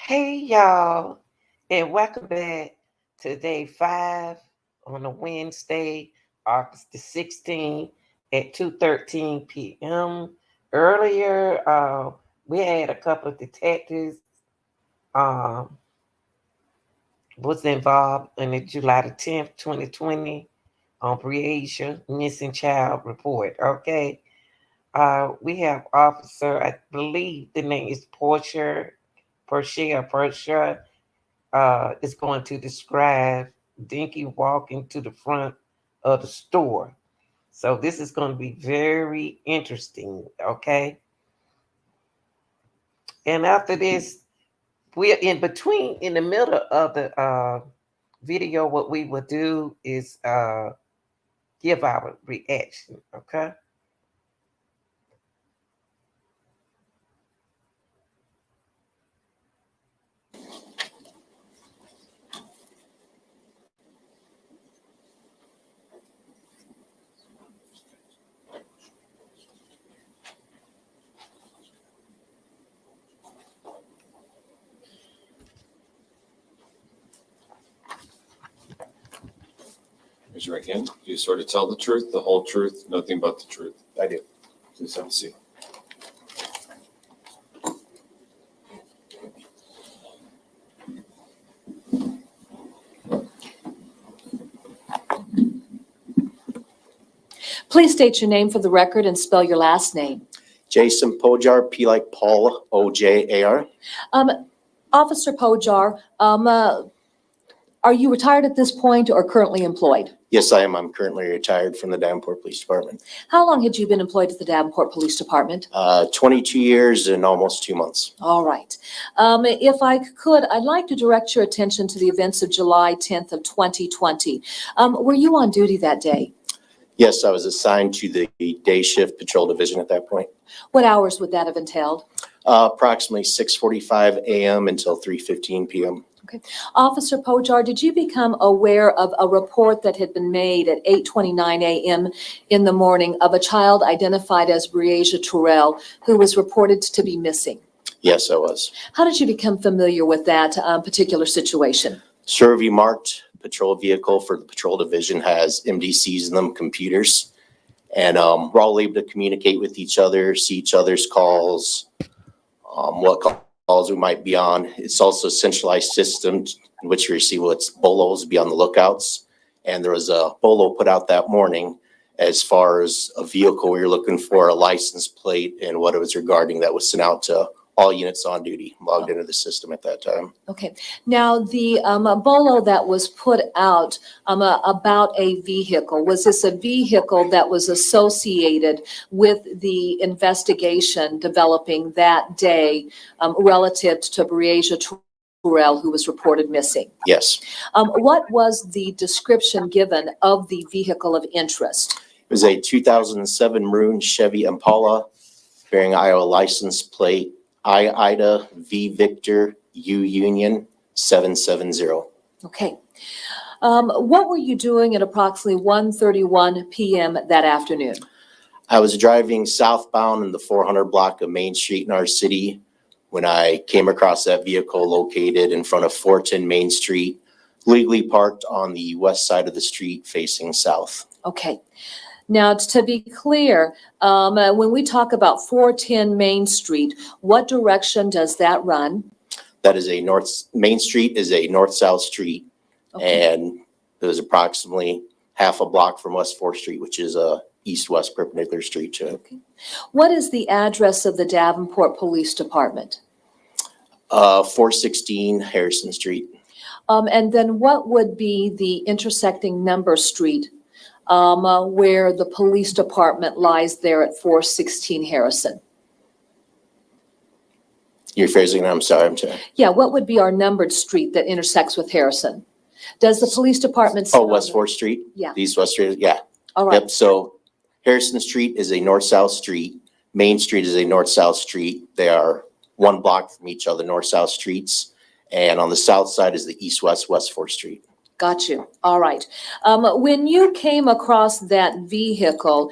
Hey y'all, and welcome back to day 5 on a Wednesday, August the 16th at 2:13 p.m. Earlier, we had a couple of detectives um, was involved in the July the 10th, 2020 on Breasia missing child report. Okay, we have officer, I believe the name is Portia, is going to describe Dinky walking to the front of the store. So this is going to be very interesting, okay? And after this, we're in the middle of the video, what we will do is give our reaction, okay? Raise your right hand. Do you swear to tell the truth, the whole truth, nothing but the truth? I do. Please have a seat. Please state your name for the record and spell your last name. Jason Pojar, P like Paul, O-J-A-R. Officer Pojar, are you retired at this point or currently employed? Yes, I am. I'm currently retired from the Davenport Police Department. How long had you been employed at the Davenport Police Department? 22 years and almost 2 months. All right. If I could, I'd like to direct your attention to the events of July 10th of 2020. Were you on duty that day? Yes, I was assigned to the day shift patrol division at that point. What hours would that have entailed? Approximately 6:45 a.m. until 3:15 p.m. Okay. Officer Pojar, did you become aware of a report that had been made at 8:29 a.m. in the morning of a child identified as Breasia Turrell who was reported to be missing? Yes, I was. How did you become familiar with that particular situation? Survey marked patrol vehicle for the patrol division has MDCs in them, computers. And we're all able to communicate with each other, see each other's calls, what calls we might be on. It's also a centralized system in which we receive what's BOLOs, be on the lookouts. And there was a BOLO put out that morning as far as a vehicle we were looking for, a license plate, and what it was regarding that was sent out to all units on duty, logged into the system at that time. Okay. Now, the BOLO that was put out about a vehicle, was this a vehicle that was associated with the investigation developing that day relative to Breasia Turrell, who was reported missing? Yes. What was the description given of the vehicle of interest? It was a 2007 maroon Chevy Impala bearing Iowa license plate I-Ida V Victor U Union 770. Okay. What were you doing at approximately 1:31 p.m. that afternoon? I was driving southbound in the 400 block of Main Street in our city when I came across that vehicle located in front of 410 Main Street, legally parked on the west side of the street facing south. Okay. Now, to be clear, when we talk about 410 Main Street, what direction does that run? That is Main Street is a north-south street. Okay. And it was approximately half a block from West 4th Street, which is a east-west perpendicular street to it. Okay. What is the address of the Davenport Police Department? 416 Harrison Street. And then what would be the intersecting number street where the police department lies there at 416 Harrison? You're phrasing it, I'm sorry. Yeah, what would be our numbered street that intersects with Harrison? Does the police department? Oh, West 4th Street? Yeah. East West Street, yeah. All right. Yep, so Harrison Street is a north-south street. Main Street is a north-south street. They are one block from each other, north-south streets. And on the south side is the east-west, West 4th Street. Got you. All right. When you came across that vehicle,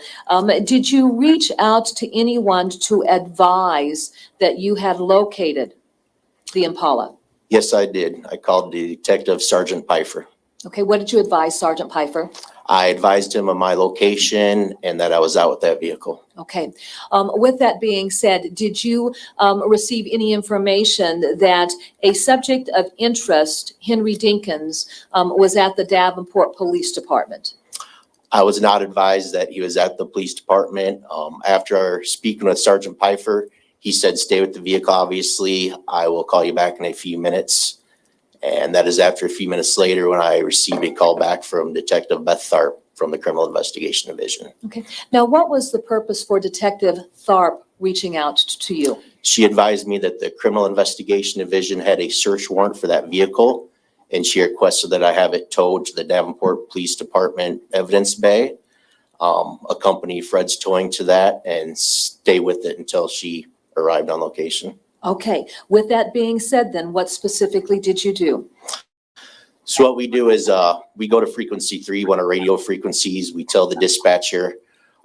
did you reach out to anyone to advise that you had located the Impala? Yes, I did. I called Detective Sergeant Pfeiffer. Okay, what did you advise Sergeant Pfeiffer? I advised him of my location and that I was out with that vehicle. Okay. With that being said, did you receive any information that a subject of interest, Henry Dinkins, was at the Davenport Police Department? I was not advised that he was at the police department. After speaking with Sergeant Pfeiffer, he said, stay with the vehicle, obviously. I will call you back in a few minutes. And that is after a few minutes later when I received a call back from Detective Beth Tharp from the Criminal Investigation Division. Okay. Now, what was the purpose for Detective Tharp reaching out to you? She advised me that the Criminal Investigation Division had a search warrant for that vehicle, and she requested that I have it towed to the Davenport Police Department Evidence Bay, accompany Fred's towing to that, and stay with it until she arrived on location. Okay. With that being said, then, what specifically did you do? So what we do is we go to frequency 3, one of our radio frequencies. We tell the dispatcher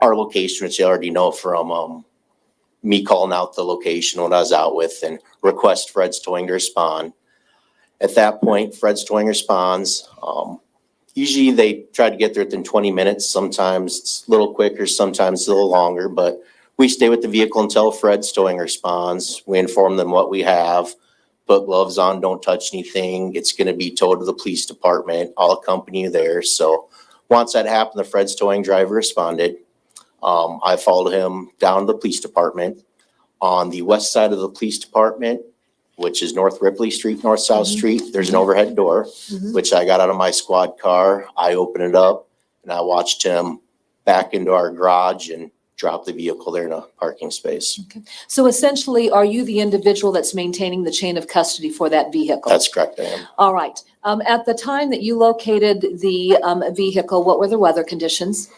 our location, which they already know from me calling out the location when I was out with, and request Fred's towing to respond. At that point, Fred's towing responds. Usually they try to get there within 20 minutes. Sometimes it's a little quicker, sometimes a little longer, but we stay with the vehicle until Fred's towing responds. We inform them what we have, put gloves on, don't touch anything. It's going to be towed to the police department. I'll accompany you there. So once that happened, the Fred's towing driver responded. I followed him down to the police department. On the west side of the police department, which is North Ripley Street, North South Street, there's an overhead door, which I got out of my squad car. I opened it up and I watched him back into our garage and drop the vehicle there in a parking space. Okay. So essentially, are you the individual that's maintaining the chain of custody for that vehicle? That's correct, I am. All right. At the time that you located the vehicle, what were the weather conditions?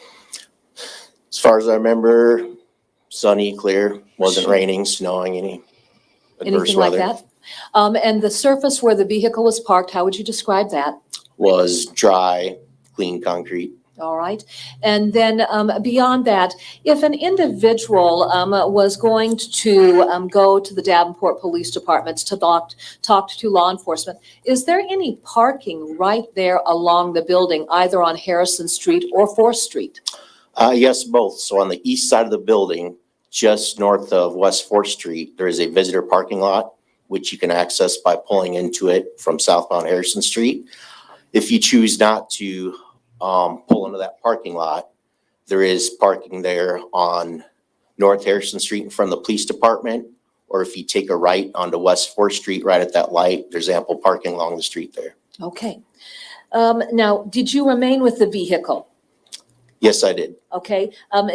As far as I remember, sunny, clear, wasn't raining, snowing, any adverse Anything like weather. that? And the surface where the vehicle was parked, how would you describe that? Was dry, clean concrete. All right. And then beyond that, if an individual was going to go to the Davenport Police Department to talk to law enforcement, is there any parking right there along the building, either on Harrison Street or 4th Street? Yes, both. So on the east side of the building, just north of West 4th Street, there is a visitor parking lot, which you can access by pulling into it from southbound Harrison Street. If you choose not to pull into that parking lot, there is parking there on North Harrison Street in front of the police department. Or if you take a right onto West 4th Street, right at that light, there's ample parking along the street there. Okay. Now, did you remain with the vehicle? Yes, I did. Okay.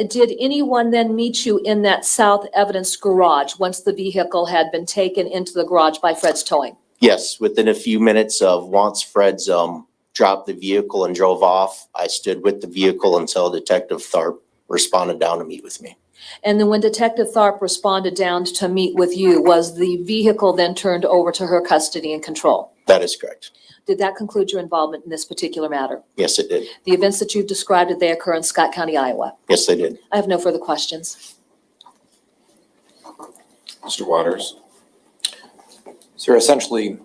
Did anyone then meet you in that south evidence garage once the vehicle had been taken into the garage by Fred's towing? Yes, within a few minutes of once Fred's dropped the vehicle and drove off, I stood with the vehicle until Detective Tharp responded down to meet with me. And then when Detective Tharp responded down to meet with you, was the vehicle then turned over to her custody and control? That is correct. Did that conclude your involvement in this particular matter? Yes, it did. The events that you've described, did they occur in Scott County, Iowa? Yes, they did. I have no further questions. Mr. Waters? Sir, essentially,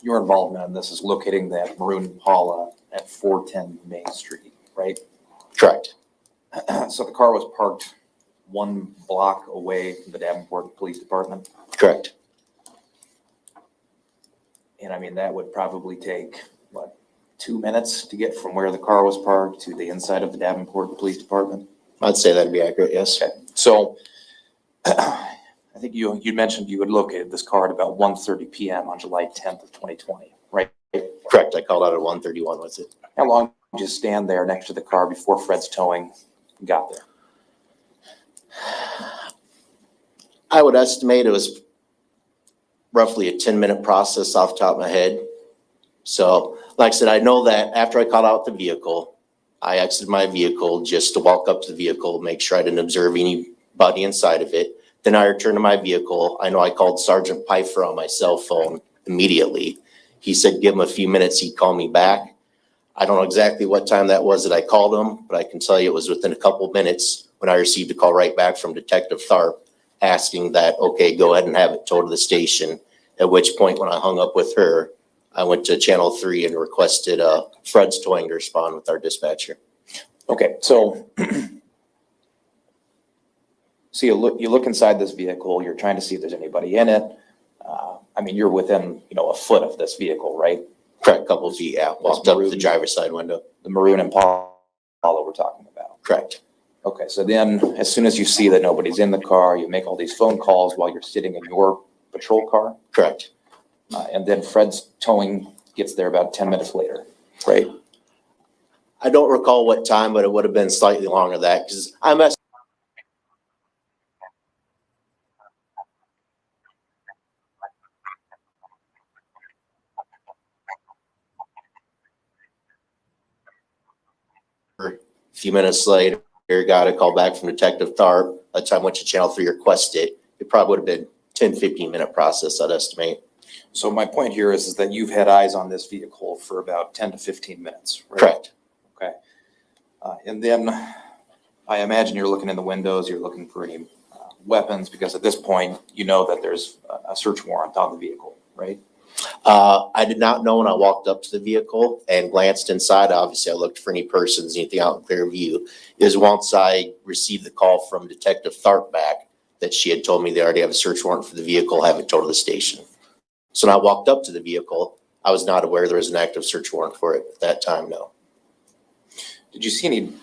your involvement in this is locating that maroon Impala at 410 Main Street, right? Correct. So the car was parked 1 block away from the Davenport Police Department. Correct. And I mean, that would probably take, what, 2 minutes to get from where the car was parked to the inside of the Davenport Police Department? I'd say that'd be accurate, yes. Okay, so I think you mentioned you had located this car at about 1:30 p.m. on July 10th of 2020, right? Correct. I called out at 1:31 with it. How long did you stand there next to the car before Fred's towing got there? I would estimate it was roughly a 10-minute process off the top of my head. So, like I said, I know that after I called out the vehicle, I exited my vehicle just to walk up to the vehicle, make sure I didn't observe anybody inside of it. Then I returned to my vehicle. I know I called Sergeant Pfeiffer on my cell phone immediately. He said, give him a few minutes, he'd call me back. I don't know exactly what time that was that I called him, but I can tell you it was within a couple of minutes when I received a call right back from Detective Tharp asking that, okay, go ahead and have it towed to the station At which point, when I hung up with her, I went to Channel 3 and requested Fred's Towing to respond with our dispatcher. Okay, so so you look inside this vehicle, you're trying to see if there's anybody in it. I mean, you're within, a foot of this vehicle, right? Correct, couple feet, yeah. Walked up to the maroon. driver's side window. The maroon Impala we're talking about. Correct. Okay, so then as soon as you see that nobody's in the car, you make all these phone calls while you're sitting in your patrol car. Correct. And then Fred's towing gets there about 10 minutes later, right? I don't recall what time, but it would have been slightly longer than that because I messed a few minutes later, got a call back from Detective Tharp. By the time I went to Channel 3 request it, it probably would have been 10, 15-minute process, I'd estimate. So my point here is that you've had eyes on this vehicle for about 10 to 15 minutes, right? Correct. Okay. And then I imagine you're looking in the windows, you're looking for any weapons, because at this point, you know that there's a search warrant on the vehicle, right? I did not know when I walked up to the vehicle and glanced inside. Obviously, I looked for any persons, anything out in clear view. Is once I received the call from Detective Tharp back that she had told me they already have a search warrant for the vehicle, have it towed to the station. So when I walked up to the vehicle, I was not aware there was an active search warrant for it at that time, no. Did you see any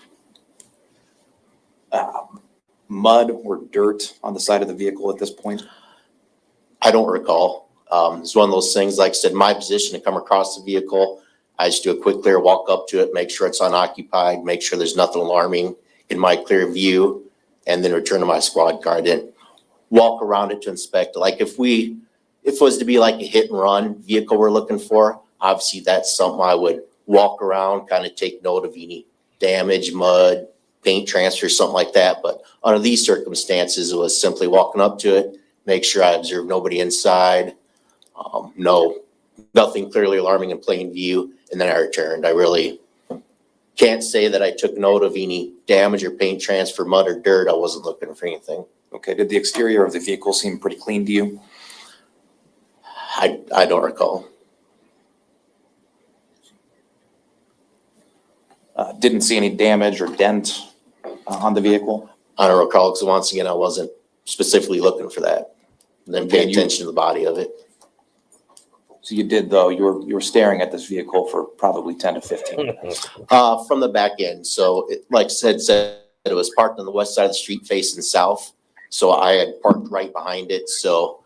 mud or dirt on the side of the vehicle at this point? I don't recall. It's one of those things, like I said, my position to come across the vehicle, I just do a quick clear walk up to it, make sure it's unoccupied, make sure there's nothing alarming in my clear view, and then return to my squad car. I didn't walk around it to inspect it. Like if it was to be like a hit and run vehicle we're looking for, obviously that's something I would walk around, kind of take note of any damage, mud, paint transfer, something like that. But under these circumstances, it was simply walking up to it, make sure I observed nobody inside, nothing clearly alarming in plain view, and then I returned. I really can't say that I took note of any damage or paint transfer, mud or dirt. I wasn't looking for anything. Okay, did the exterior of the vehicle seem pretty clean to you? I don't recall. Didn't see any damage or dent on the vehicle? I don't recall because once again, I wasn't specifically looking for that. And then pay Okay, attention to the body of it. So you did, though, you were staring at this vehicle for probably 10 to 15 minutes. From the back end. So like I said, it was parked on the west side of the street facing south. So I had parked right behind it. So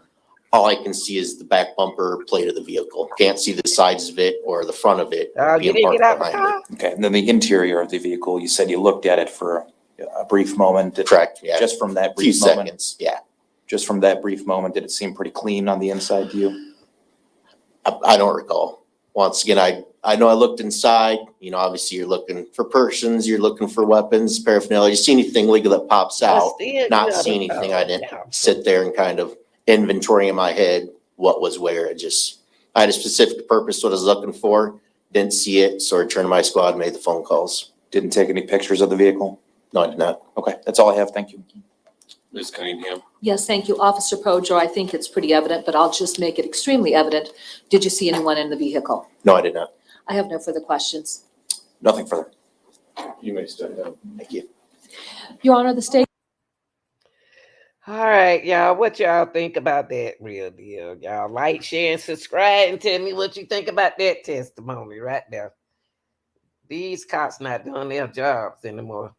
all I can see is the back bumper plate of the vehicle. Can't see the sides of it or the front of it. You didn't get out the car? Okay, and then the interior of the vehicle, you said you looked at it for a brief moment. Correct, yeah. Just from that A few brief moment? seconds, yeah. Just from that brief moment, did it seem pretty clean on the inside to you? I don't recall. Once again, I know I looked inside, obviously you're looking for persons, you're looking for weapons, paraphernalia. You see anything legal that pops out, not see anything. I didn't sit there and kind of inventory in my head what was where. I had a specific purpose, what I was looking for, didn't see it, so I returned to my squad, made the phone calls. Didn't take any pictures of the vehicle? No, I did not. Okay, that's all I have. Thank you. Ms. Cunningham? Yes, thank you, Officer Pojo. I think it's pretty evident, but I'll just make it extremely evident. Did you see anyone in the vehicle? No, I did not. I have no further questions. Nothing further. You may step down. Thank you. Your Honor, the state. All right, y'all. What y'all think about that real deal? Y'all like, share, and subscribe and tell me what you think about that testimony right there. These cops not doing their jobs anymore.